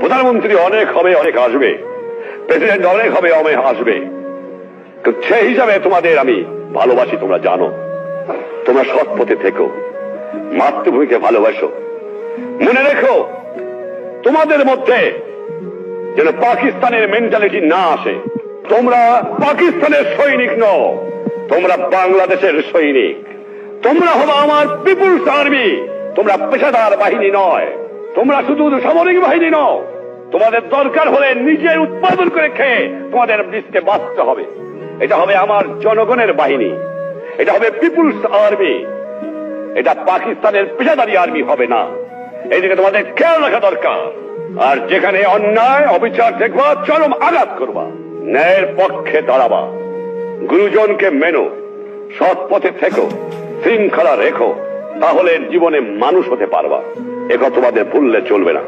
প্রধানমন্ত্রী অনেক হবে, অনেক আসবে, প্রেসিডেন্ট অনেক হবে, অনেক আসবে, সেই হিসাবে তোমাদের আমি ভালোবাসি, তোমরা জানো। তোমরা সৎ পথে থেকো, মাতৃভূমিকে ভালোবাসো। মনে রেখো, তোমাদের মধ্যে যেন পাকিস্তানের মেন্টালিটি না আসে। তোমরা পাকিস্তানের সৈনিক নও, তোমরা বাংলাদেশের সৈনিক। তোমরা হলো আমার পিপুলস আর্মি। তোমরা পেশাদার বাহিনী নয়, তোমরা শুধু সামরিক বাহিনী নও। তোমাদের দরকার হলে নিজের উৎপাদন করে খেয়ে তোমাদের দেশকে বাঁচতে হবে। এটা হবে আমার জনগণের বাহিনী, এটা হবে পিপুলস আর্মি, এটা পাকিস্তানের পেশাদারি আর্মি হবে না। এইদিকে তোমাদের খেয়াল রাখা দরকার। আর যেখানে অন্যায় অবিচার দেখবা, চরম আঘাত করবা, ন্যায়ের পক্ষে দাঁড়াবা, গুরুজনকে মেনো, সৎ পথে থেকো, শৃঙ্খলা রেখো, তাহলে জীবনে মানুষ হতে পারবা। একথা তোমাদের ভুললে চলবে না।